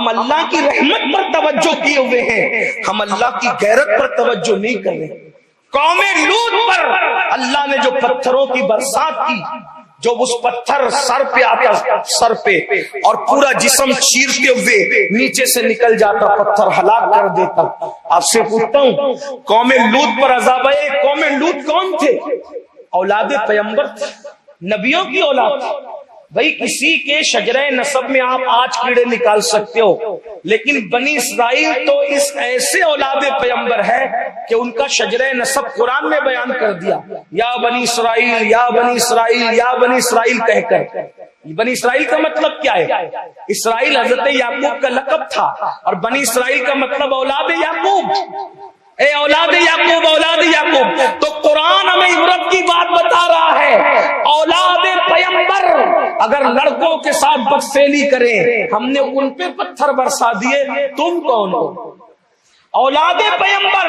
ہم اللہ کی رحمت پر توجہ کیے ہوئے ہیں، ہم اللہ کی غیرت پر توجہ نہیں کر رہے۔ قوم لوط پر اللہ نے جو پتھروں کی برسات کی، جو اس پتھر سر پہ آتا، سر پہ، اور پورا جسم چیرتے ہوئے نیچے سے نکل جاتا، پتھر ہلاک کر دیتا۔ آپ سے پوچھتا ہوں، قوم لوط پر عذاب آئے، قوم لوط کون تھے؟ اولاد پیغمبر تھے، نبیوں کی اولاد۔ بھائی کسی کے شجرہ نسب میں آپ آج کیڑے نکال سکتے ہو، لیکن بنی اسرائیل تو اس ایسے اولاد پیغمبر ہے کہ ان کا شجرہ نسب قرآن میں بیان کر دیا، یا بنی اسرائیل یا بنی اسرائیل یا بنی اسرائیل کہہ کر۔ بنی اسرائیل کا مطلب کیا ہے؟ اسرائیل حضرت یعقوب کا لقب تھا، اور بنی اسرائیل کا مطلب اولاد یعقوب۔ اے اولاد یعقوب، اولاد یعقوب۔ تو قرآن ہمیں عبرت کی بات بتا رہا ہے، اولاد پیغمبر اگر لڑکوں کے ساتھ بدفعلی کریں، ہم نے ان پہ پتھر برسا دیے، تم کون ہو؟ اولاد پیغمبر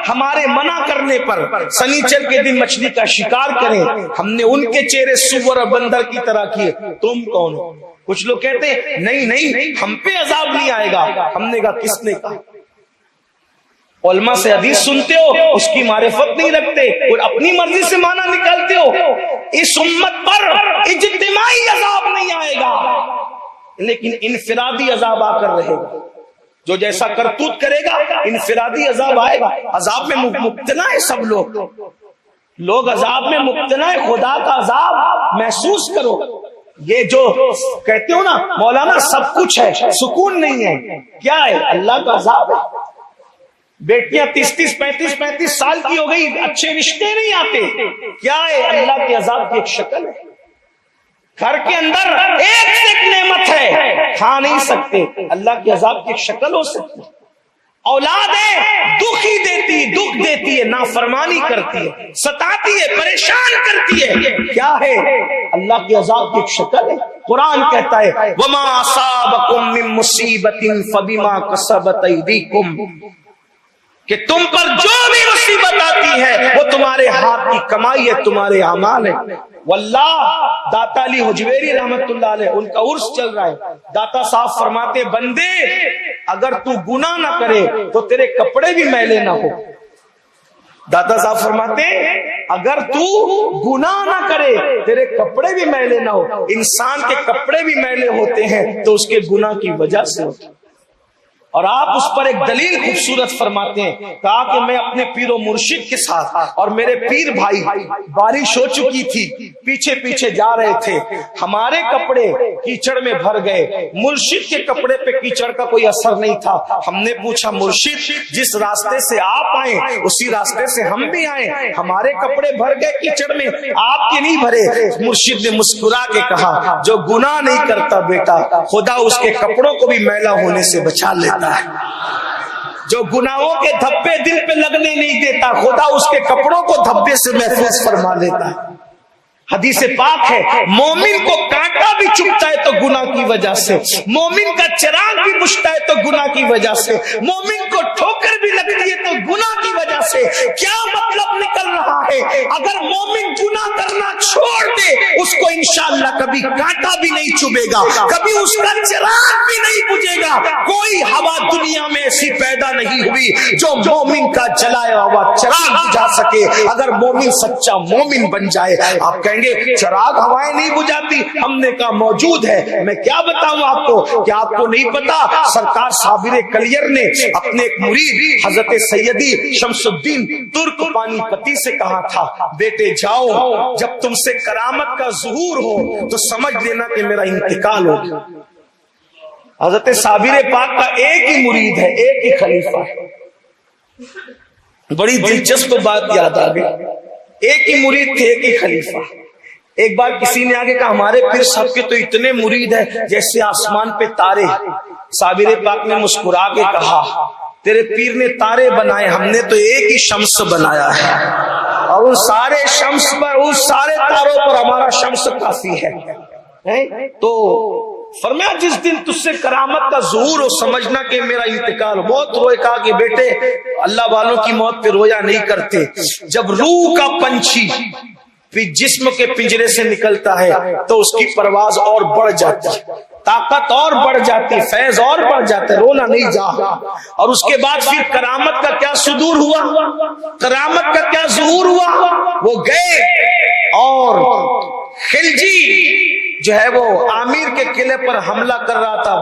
ہمارے منع کرنے پر سنیچر کے دن مچھلی کا شکار کریں، ہم نے ان کے چہرے سور اور بندر کی طرح کیے، تم کون ہو؟ کچھ لوگ کہتے ہیں نہیں ہم پہ عذاب نہیں آئے گا۔ ہم نے کہا کس نے کہا؟ علماء سے حدیث سنتے ہو، اس کی معرفت نہیں رکھتے اور اپنی مرضی سے معنی نکالتے ہو۔ اس امت پر اجتماعی عذاب نہیں آئے گا، لیکن انفرادی عذاب آ کر رہے گا۔ جو جیسا کرتوت کرے گا انفرادی عذاب آئے گا۔ عذاب میں مبتلا ہے سب لوگ عذاب میں مبتلا ہے۔ خدا کا عذاب محسوس کرو۔ یہ جو کہتے ہو نا مولانا سب کچھ ہے، سکون نہیں ہے، کیا ہے؟ اللہ کا عذاب ہے۔ بیٹیاں 30 35 سال کی ہو گئی، اچھے رشتے نہیں آتے، کیا ہے؟ اللہ کے عذاب کی ایک شکل ہے۔ گھر کے اندر ایک سے ایک نعمت ہے، کھا نہیں سکتے، اللہ کے عذاب کی ایک شکل ہو سکتی۔ اولاد ہے، دکھ دیتی ہے، نافرمانی کرتی ہے، ستاتی ہے، پریشان کرتی ہے، کیا ہے؟ اللہ کے عذاب کی ایک شکل ہے۔ قرآن کہتا ہے وَمَا أَصَابَكُم مِّن مُّصِيبَةٍ فَبِمَا كَسَبَتْ أَيْدِيكُمْ، کہ تم پر جو بھی مصیبت آتی ہے وہ تمہارے ہاتھ کی کمائی ہے، تمہارے اعمال ہے۔ واللہ داتا علی حجویری رحمت اللہ علیہ، ان کا عرس چل رہا ہے، داتا صاحب فرماتے بندے اگر تو گناہ نہ کرے تو تیرے کپڑے بھی میلے نہ ہو۔ داتا صاحب فرماتے اگر تو گناہ نہ کرے تیرے کپڑے بھی میلے نہ ہو۔ انسان کے کپڑے بھی میلے ہوتے ہیں تو اس کے گناہ کی وجہ سے ہوتے ہیں۔ اور آپ اس پر ایک دلیل خوبصورت فرماتے ہیں، کہا کہ میں اپنے پیر و مرشد کے ساتھ اور میرے پیر بھائی، بارش ہو چکی تھی، پیچھے پیچھے جا رہے تھے، ہمارے کپڑے کیچڑ میں بھر گئے، مرشد کے کپڑے پہ کیچڑ کا کوئی اثر نہیں تھا۔ ہم نے پوچھا مرشد جس راستے سے آپ آئے اسی راستے سے ہم بھی آئے، ہمارے کپڑے بھر گئے کیچڑ میں، آپ کے نہیں بھرے۔ مرشد نے مسکرا کے کہا جو گناہ نہیں کرتا بیٹا، خدا اس کے کپڑوں کو بھی میلا ہونے سے بچا لیتا ہے۔ جو گناہوں کے دھبے دل پہ لگنے نہیں دیتا، خدا اس کے کپڑوں کو دھبے سے محفوظ فرما دیتا ہے۔ حدیث پاک ہے مومن کو کانٹا بھی چبھتا ہے تو گناہ کی وجہ سے، مومن کا چراغ بھی بجھتا ہے تو گناہ کی وجہ سے، مومن کو ٹھوکر بھی لگتی ہے تو گناہ کی وجہ سے۔ کیا مطلب نکل رہا ہے؟ اگر مومن گناہ کرنا چھوڑ دے اس کو انشاءاللہ کبھی کانٹا بھی نہیں چبھے گا، کبھی اس کا چراغ بھی نہیں بجھے گا۔ کوئی ہوا دنیا میں ایسی پیدا نہیں ہوئی جو مومن کا جلایا ہوا چراغ بجھا سکے۔ اگر مومن سچا مومن بن جائے، آپ کہیں گے چراغ ہوائیں نہیں بجھاتی، ہم نے کہا موجود ہے۔ میں کیا بتاؤں آپ کو، کیا آپ کو نہیں پتا سرکار صابر کلیر نے اپنے ایک مرید حضرت سیدی شمس الدین ترک پانی پتی سے کہا تھا بیٹے جاؤ، جب تم سے کرامت کا ظہور ہو تو سمجھ لینا کہ میرا انتقال ہو گیا۔ حضرت صابر پاک کا ایک ہی مرید ہے، ایک ہی خلیفہ ہے۔ بڑی دلچسپ بات یاد آ گئی، ایک ہی مرید تھے، ایک ہی خلیفہ۔ ایک بار کسی نے آگے کہا ہمارے پیر صاحب کے تو اتنے مرید ہیں جیسے آسمان پہ تارے۔ صابر پاک نے مسکرا کے کہا تیرے پیر نے تارے بنائے، ہم نے تو ایک ہی شمس بنایا ہے، اور ان سارے شمس پر، ان سارے تاروں پر ہمارا شمس کافی ہے۔ تو فرمایا جس دن تجھ سے کرامت کا ظہور ہو سمجھنا کہ میرا انتقال۔ بہت روئے، کہا کہ بیٹے اللہ والوں کی موت پہ رویا نہیں کرتے، جب روح کا پنچھی پھر جسم کے پنجرے سے نکلتا ہے تو اس کی پرواز اور بڑھ جاتی ہے، طاقت اور بڑھ جاتی، فیض اور بڑھ جاتا ہے، رونا نہیں جا۔ اور اس کے بعد پھر کرامت کا کیا صدور ہوا، کرامت کا کیا ظہور ہوا، وہ گئے اور خلجی جو ہے وہ عامر کے قلعے پر حملہ کر رہا تھا۔